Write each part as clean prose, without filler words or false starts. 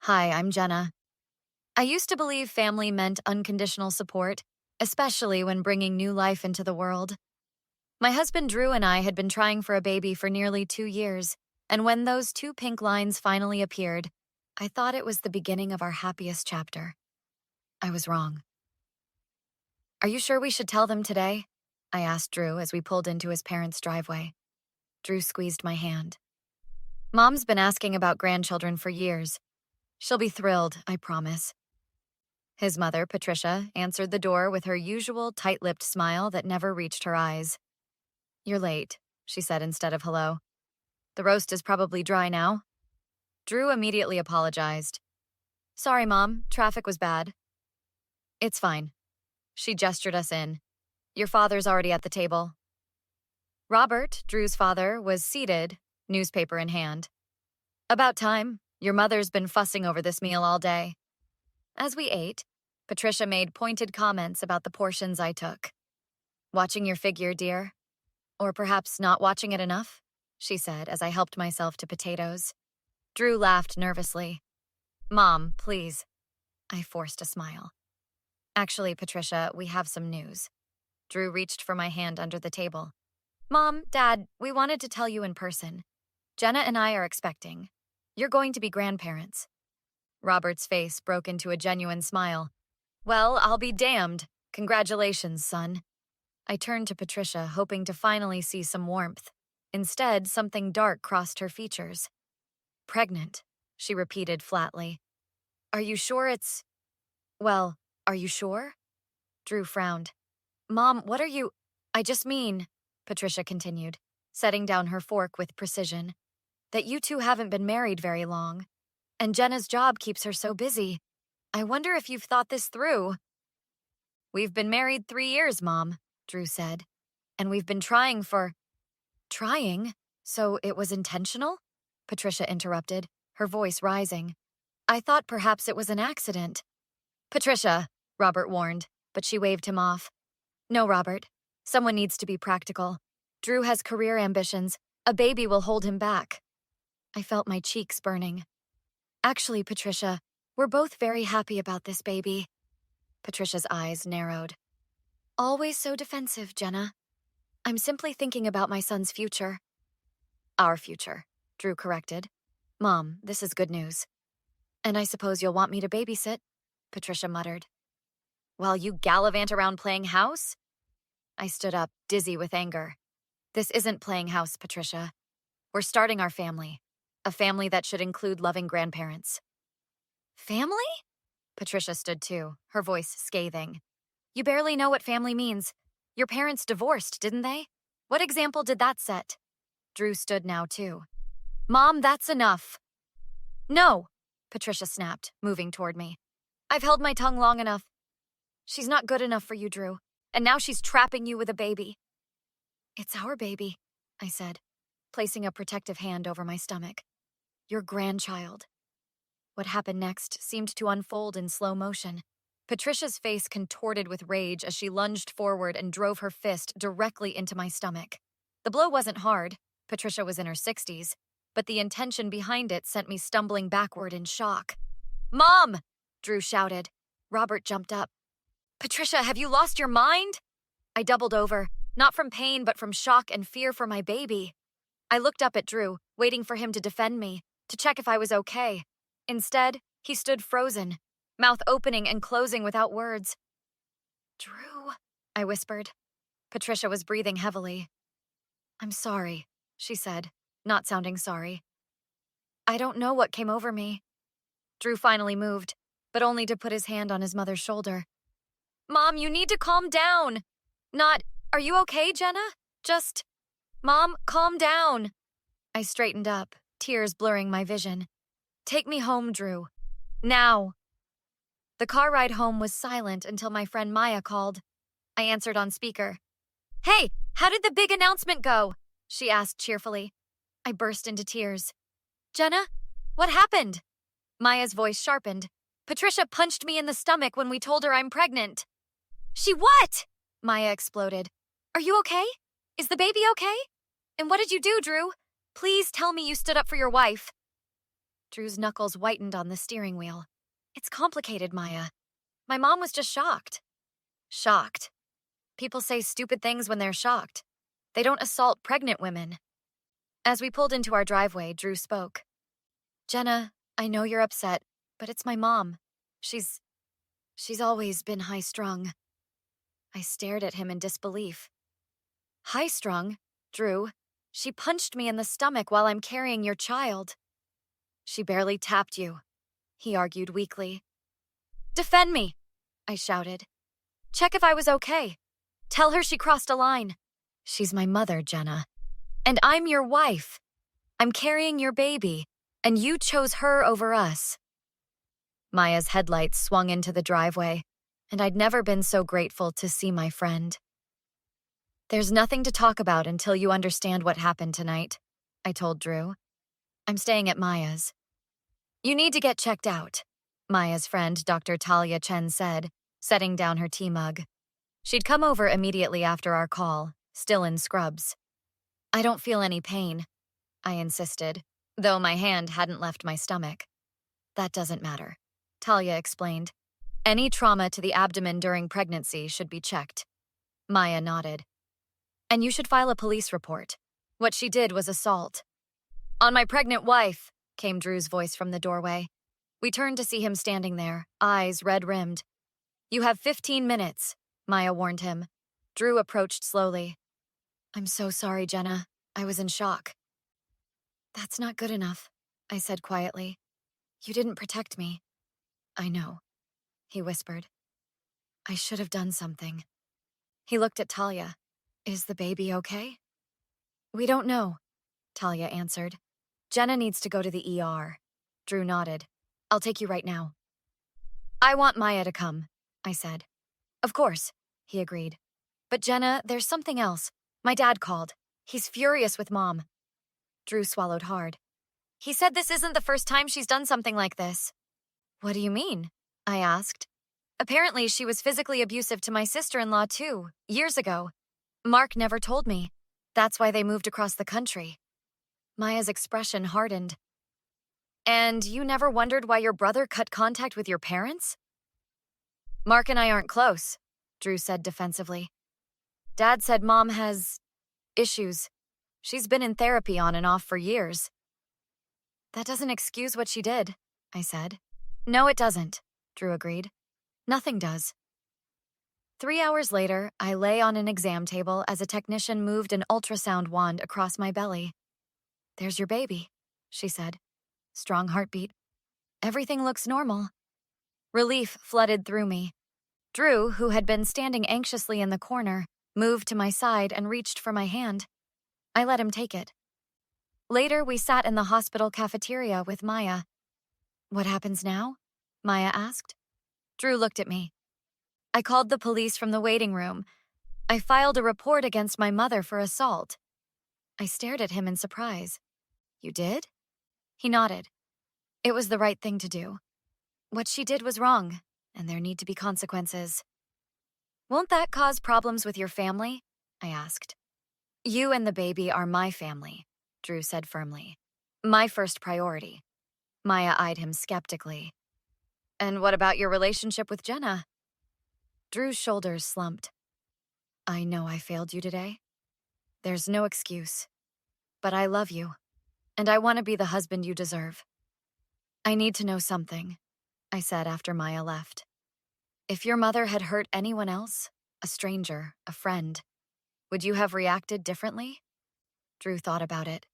Hi, I'm Jenna. I used to believe family meant unconditional support, especially when bringing new life into the world. My husband Drew and I had been trying for a baby for nearly 2 years, and when those two pink lines finally appeared, I thought it was the beginning of our happiest chapter. I was wrong. Are you sure we should tell them today? I asked Drew as we pulled into his parents' driveway. Drew squeezed my hand. Mom's been asking about grandchildren for years. She'll be thrilled, I promise. His mother, Patricia, answered the door with her usual tight-lipped smile that never reached her eyes. "You're late," she said instead of hello. "The roast is probably dry now." Drew immediately apologized. "Sorry, Mom, traffic was bad." "It's fine." She gestured us in. "Your father's already at the table." Robert, Drew's father, was seated, newspaper in hand. "About time. Your mother's been fussing over this meal all day." As we ate, Patricia made pointed comments about the portions I took. "Watching your figure, dear. Or perhaps not watching it enough," she said as I helped myself to potatoes. Drew laughed nervously. "Mom, please." I forced a smile. "Actually, Patricia, we have some news." Drew reached for my hand under the table. "Mom, Dad, we wanted to tell you in person. Jenna and I are expecting. You're going to be grandparents." Robert's face broke into a genuine smile. "Well, I'll be damned. Congratulations, son." I turned to Patricia, hoping to finally see some warmth. Instead, something dark crossed her features. "Pregnant," she repeated flatly. "Are you sure it's... Well, are you sure?" Drew frowned. "Mom, what are you... I just mean," Patricia continued, setting down her fork with precision, "that you two haven't been married very long. And Jenna's job keeps her so busy. I wonder if you've thought this through." "We've been married 3 years, Mom," Drew said. "And we've been trying for..." "Trying? So it was intentional?" Patricia interrupted, her voice rising. "I thought perhaps it was an accident." "Patricia," Robert warned, but she waved him off. "No, Robert. Someone needs to be practical. Drew has career ambitions. A baby will hold him back." I felt my cheeks burning. "Actually, Patricia, we're both very happy about this baby." Patricia's eyes narrowed. "Always so defensive, Jenna. I'm simply thinking about my son's future." "Our future," Drew corrected. "Mom, this is good news." "And I suppose you'll want me to babysit," Patricia muttered. "While you gallivant around playing house?" I stood up, dizzy with anger. "This isn't playing house, Patricia. We're starting our family. A family that should include loving grandparents." "Family?" Patricia stood too, her voice scathing. "You barely know what family means. Your parents divorced, didn't they? What example did that set?" Drew stood now too. "Mom, that's enough." "No," Patricia snapped, moving toward me. "I've held my tongue long enough. She's not good enough for you, Drew, and now she's trapping you with a baby." "It's our baby," I said, placing a protective hand over my stomach. "Your grandchild." What happened next seemed to unfold in slow motion. Patricia's face contorted with rage as she lunged forward and drove her fist directly into my stomach. The blow wasn't hard. Patricia was in her 60s, but the intention behind it sent me stumbling backward in shock. "Mom!" Drew shouted. Robert jumped up. "Patricia, have you lost your mind?" I doubled over, not from pain but from shock and fear for my baby. I looked up at Drew, waiting for him to defend me, to check if I was okay. Instead, he stood frozen, mouth opening and closing without words. "Drew," I whispered. Patricia was breathing heavily. "I'm sorry," she said, not sounding sorry. "I don't know what came over me." Drew finally moved, but only to put his hand on his mother's shoulder. "Mom, you need to calm down. Not, are you okay, Jenna? Just, Mom, calm down." I straightened up, tears blurring my vision. "Take me home, Drew. Now." The car ride home was silent until my friend Maya called. I answered on speaker. "Hey, how did the big announcement go?" she asked cheerfully. I burst into tears. "Jenna, what happened?" Maya's voice sharpened. "Patricia punched me in the stomach when we told her I'm pregnant." "She what?" Maya exploded. "Are you okay? Is the baby okay? And what did you do, Drew? Please tell me you stood up for your wife." Drew's knuckles whitened on the steering wheel. It's complicated, Maya. My mom was just shocked. Shocked. People say stupid things when they're shocked. They don't assault pregnant women. As we pulled into our driveway, Drew spoke. Jenna, I know you're upset, but it's my mom. She's always been high-strung. I stared at him in disbelief. High-strung? Drew, she punched me in the stomach while I'm carrying your child. She barely tapped you, he argued weakly. Defend me, I shouted. Check if I was okay. Tell her she crossed a line. She's my mother, Jenna. And I'm your wife. I'm carrying your baby, and you chose her over us. Maya's headlights swung into the driveway, and I'd never been so grateful to see my friend. There's nothing to talk about until you understand what happened tonight, I told Drew. I'm staying at Maya's. You need to get checked out, Maya's friend, Dr. Talia Chen said, setting down her tea mug. She'd come over immediately after our call, still in scrubs. I don't feel any pain, I insisted, though my hand hadn't left my stomach. That doesn't matter, Talia explained. Any trauma to the abdomen during pregnancy should be checked. Maya nodded. And you should file a police report. What she did was assault. On my pregnant wife, came Drew's voice from the doorway. We turned to see him standing there, eyes red-rimmed. You have 15 minutes, Maya warned him. Drew approached slowly. I'm so sorry, Jenna. I was in shock. That's not good enough, I said quietly. You didn't protect me. I know, he whispered. I should have done something. He looked at Talia. Is the baby okay? We don't know, Talia answered. Jenna needs to go to the ER. Drew nodded. I'll take you right now. I want Maya to come, I said. Of course, he agreed. But Jenna, there's something else. My dad called. He's furious with Mom. Drew swallowed hard. He said this isn't the first time she's done something like this. What do you mean? I asked. Apparently she was physically abusive to my sister-in-law too, years ago. Mark never told me. That's why they moved across the country. Maya's expression hardened. And you never wondered why your brother cut contact with your parents? Mark and I aren't close, Drew said defensively. Dad said Mom has issues. She's been in therapy on and off for years. That doesn't excuse what she did, I said. No, it doesn't, Drew agreed. Nothing does. 3 hours later, I lay on an exam table as a technician moved an ultrasound wand across my belly. There's your baby, she said. Strong heartbeat. Everything looks normal. Relief flooded through me. Drew, who had been standing anxiously in the corner, moved to my side and reached for my hand. I let him take it. Later, we sat in the hospital cafeteria with Maya. What happens now? Maya asked. Drew looked at me. I called the police from the waiting room. I filed a report against my mother for assault. I stared at him in surprise. You did? He nodded. It was the right thing to do. What she did was wrong, and there need to be consequences. Won't that cause problems with your family? I asked. You and the baby are my family, Drew said firmly. My first priority. Maya eyed him skeptically. And what about your relationship with Jenna? Drew's shoulders slumped. I know I failed you today. There's no excuse. But I love you, and I want to be the husband you deserve. I need to know something, I said after Maya left. If your mother had hurt anyone else, a stranger, a friend, would you have reacted differently? Drew thought about it.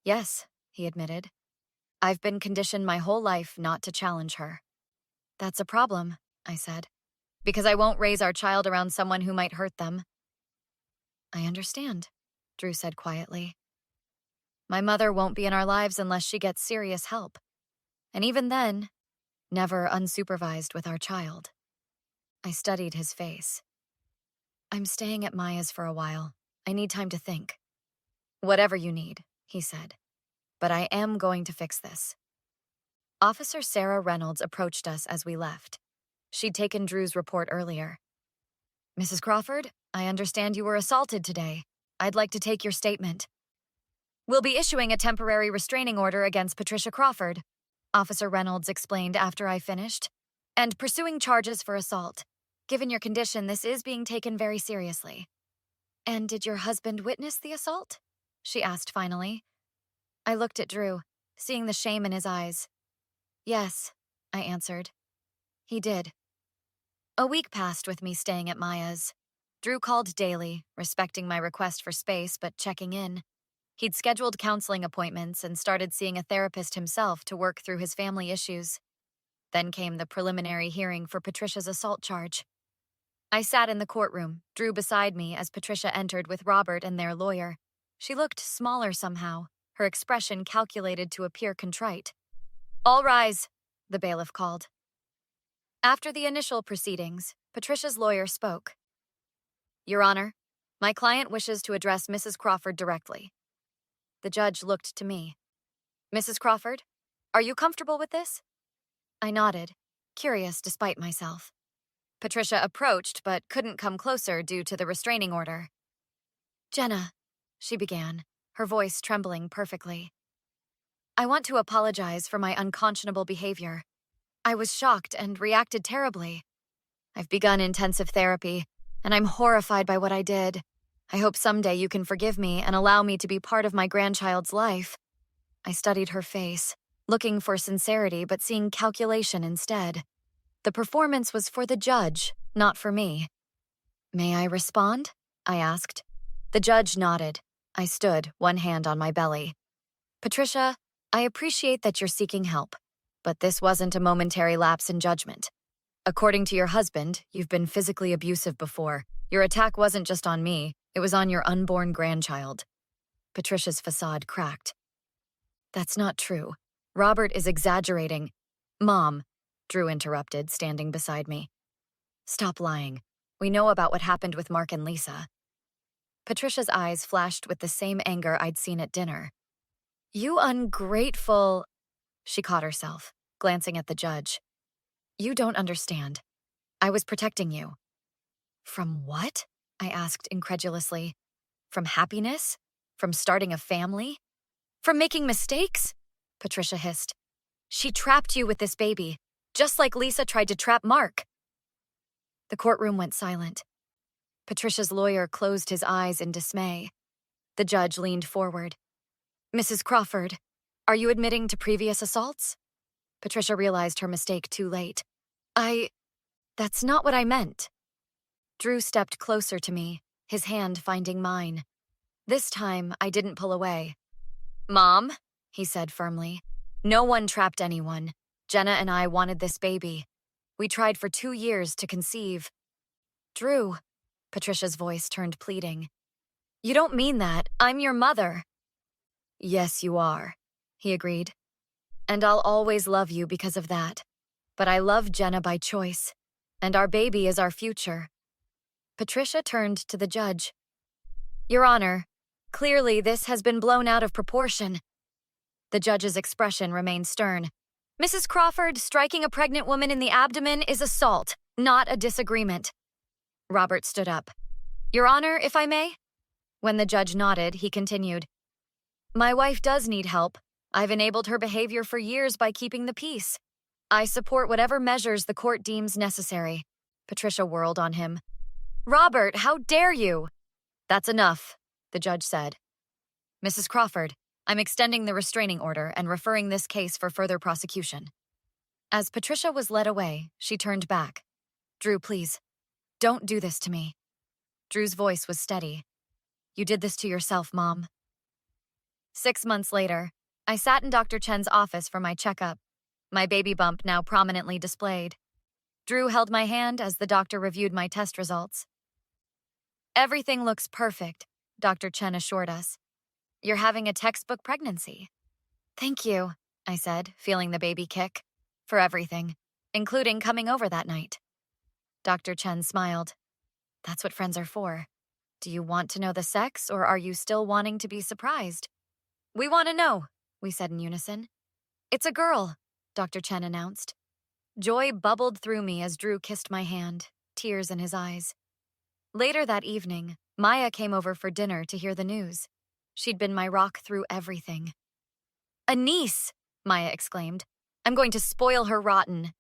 Yes, he admitted. I've been conditioned my whole life not to challenge her. That's a problem, I said, because I won't raise our child around someone who might hurt them. I understand, Drew said quietly. My mother won't be in our lives unless she gets serious help. And even then, never unsupervised with our child. I studied his face. I'm staying at Maya's for a while. I need time to think. Whatever you need, he said. But I am going to fix this. Officer Sarah Reynolds approached us as we left. She'd taken Drew's report earlier. Mrs. Crawford, I understand you were assaulted today. I'd like to take your statement. We'll be issuing a temporary restraining order against Patricia Crawford, Officer Reynolds explained after I finished, and pursuing charges for assault. Given your condition, this is being taken very seriously. And did your husband witness the assault? She asked finally. I looked at Drew, seeing the shame in his eyes. Yes, I answered. He did. A week passed with me staying at Maya's. Drew called daily, respecting my request for space but checking in. He'd scheduled counseling appointments and started seeing a therapist himself to work through his family issues. Then came the preliminary hearing for Patricia's assault charge. I sat in the courtroom, Drew beside me as Patricia entered with Robert and their lawyer. She looked smaller somehow, her expression calculated to appear contrite. All rise, the bailiff called. After the initial proceedings, Patricia's lawyer spoke. Your Honor, my client wishes to address Mrs. Crawford directly. The judge looked to me. Mrs. Crawford, are you comfortable with this? I nodded, curious despite myself. Patricia approached but couldn't come closer due to the restraining order. Jenna, she began, her voice trembling perfectly. I want to apologize for my unconscionable behavior. I was shocked and reacted terribly. I've begun intensive therapy, and I'm horrified by what I did. I hope someday you can forgive me and allow me to be part of my grandchild's life. I studied her face, looking for sincerity but seeing calculation instead. The performance was for the judge, not for me. May I respond? I asked. The judge nodded. I stood, one hand on my belly. Patricia, I appreciate that you're seeking help, but this wasn't a momentary lapse in judgment. According to your husband, you've been physically abusive before. Your attack wasn't just on me, it was on your unborn grandchild. Patricia's facade cracked. That's not true. Robert is exaggerating. Mom, Drew interrupted, standing beside me. Stop lying. We know about what happened with Mark and Lisa. Patricia's eyes flashed with the same anger I'd seen at dinner. You ungrateful... She caught herself, glancing at the judge. You don't understand. I was protecting you. From what? I asked incredulously. From happiness? From starting a family? From making mistakes? Patricia hissed. She trapped you with this baby, just like Lisa tried to trap Mark. The courtroom went silent. Patricia's lawyer closed his eyes in dismay. The judge leaned forward. Mrs. Crawford, are you admitting to previous assaults? Patricia realized her mistake too late. That's not what I meant. Drew stepped closer to me, his hand finding mine. This time, I didn't pull away. Mom, he said firmly, no one trapped anyone. Jenna and I wanted this baby. We tried for 2 years to conceive. Drew, Patricia's voice turned pleading. You don't mean that. I'm your mother. Yes, you are, he agreed. And I'll always love you because of that. But I love Jenna by choice, and our baby is our future. Patricia turned to the judge. Your Honor, clearly this has been blown out of proportion. The judge's expression remained stern. Mrs. Crawford, striking a pregnant woman in the abdomen is assault, not a disagreement. Robert stood up. Your Honor, if I may? When the judge nodded, he continued. My wife does need help. I've enabled her behavior for years by keeping the peace. I support whatever measures the court deems necessary. Patricia whirled on him. Robert, how dare you? That's enough, the judge said. Mrs. Crawford, I'm extending the restraining order and referring this case for further prosecution. As Patricia was led away, she turned back. Drew, please, don't do this to me. Drew's voice was steady. You did this to yourself, Mom. 6 months later, I sat in Dr. Chen's office for my checkup, my baby bump now prominently displayed. Drew held my hand as the doctor reviewed my test results. Everything looks perfect, Dr. Chen assured us. You're having a textbook pregnancy. Thank you, I said, feeling the baby kick. For everything, including coming over that night. Dr. Chen smiled. That's what friends are for. Do you want to know the sex, or are you still wanting to be surprised? We want to know, we said in unison. It's a girl, Dr. Chen announced. Joy bubbled through me as Drew kissed my hand, tears in his eyes. Later that evening, Maya came over for dinner to hear the news. She'd been my rock through everything. "A niece!" Maya exclaimed. "I'm going to spoil her rotten."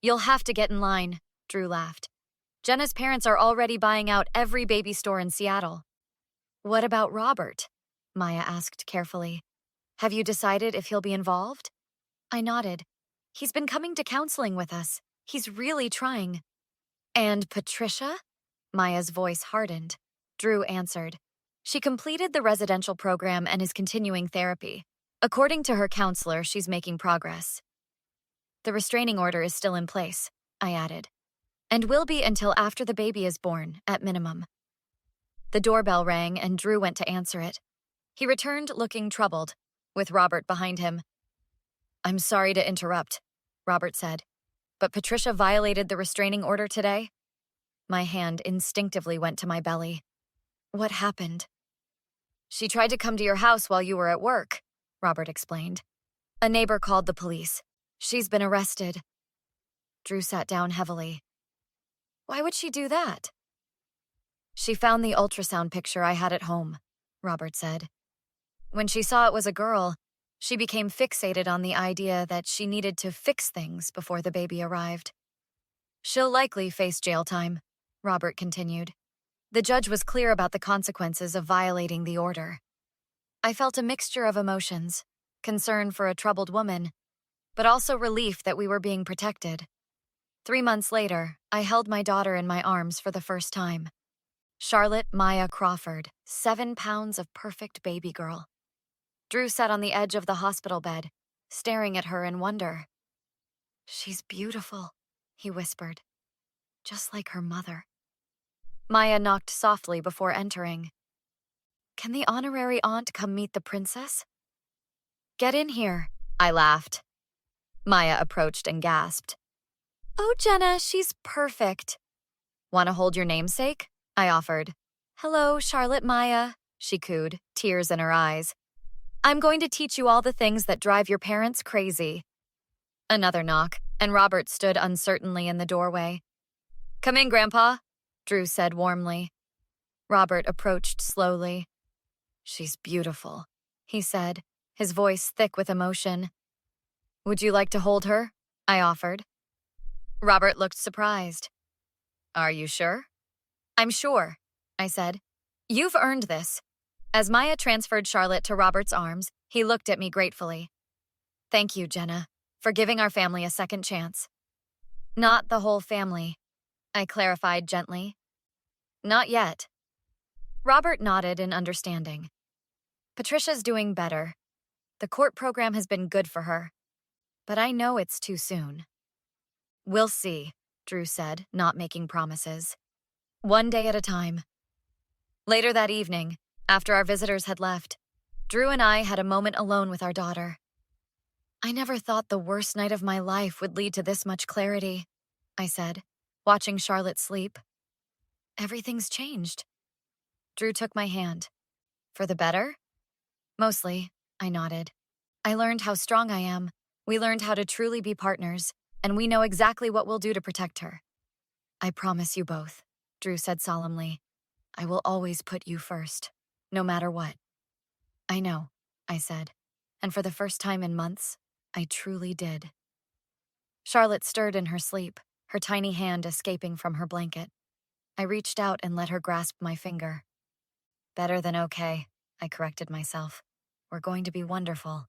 "You'll have to get in line," Drew laughed. "Jenna's parents are already buying out every baby store in Seattle." "What about Robert?" Maya asked carefully. "Have you decided if he'll be involved?" I nodded. "He's been coming to counseling with us. He's really trying." "And Patricia?" Maya's voice hardened. Drew answered. "She completed the residential program and is continuing therapy. According to her counselor, she's making progress." "The restraining order is still in place," I added, "and will be until after the baby is born, at minimum." The doorbell rang and Drew went to answer it. He returned looking troubled, with Robert behind him. "I'm sorry to interrupt," Robert said, "but Patricia violated the restraining order today?" My hand instinctively went to my belly. "What happened?" "She tried to come to your house while you were at work," Robert explained. "A neighbor called the police. She's been arrested." Drew sat down heavily. "Why would she do that?" "She found the ultrasound picture I had at home," Robert said. "When she saw it was a girl, she became fixated on the idea that she needed to fix things before the baby arrived." "She'll likely face jail time," Robert continued. "The judge was clear about the consequences of violating the order." I felt a mixture of emotions, concern for a troubled woman, but also relief that we were being protected. 3 months later, I held my daughter in my arms for the first time. Charlotte Maya Crawford, 7 pounds of perfect baby girl. Drew sat on the edge of the hospital bed, staring at her in wonder. "She's beautiful," he whispered, "just like her mother." Maya knocked softly before entering. "Can the honorary aunt come meet the princess?" "Get in here," I laughed. Maya approached and gasped. "Oh, Jenna, she's perfect." "Want to hold your namesake?" I offered. "Hello, Charlotte Maya," she cooed, tears in her eyes. "I'm going to teach you all the things that drive your parents crazy." Another knock, and Robert stood uncertainly in the doorway. "Come in, Grandpa," Drew said warmly. Robert approached slowly. "She's beautiful," he said, his voice thick with emotion. "Would you like to hold her?" I offered. Robert looked surprised. "Are you sure?" "I'm sure," I said. "You've earned this." As Maya transferred Charlotte to Robert's arms, he looked at me gratefully. "Thank you, Jenna, for giving our family a second chance." "Not the whole family," I clarified gently. "Not yet." Robert nodded in understanding. "Patricia's doing better. The court program has been good for her. But I know it's too soon." "We'll see," Drew said, not making promises. "One day at a time." Later that evening, after our visitors had left, Drew and I had a moment alone with our daughter. "I never thought the worst night of my life would lead to this much clarity," I said, watching Charlotte sleep. "Everything's changed." Drew took my hand. "For the better?" "Mostly," I nodded. "I learned how strong I am. We learned how to truly be partners, and we know exactly what we'll do to protect her." "I promise you both," Drew said solemnly. "I will always put you first, no matter what." "I know," I said, and for the first time in months, I truly did. Charlotte stirred in her sleep, her tiny hand escaping from her blanket. I reached out and let her grasp my finger. "Better than okay," I corrected myself. "We're going to be wonderful."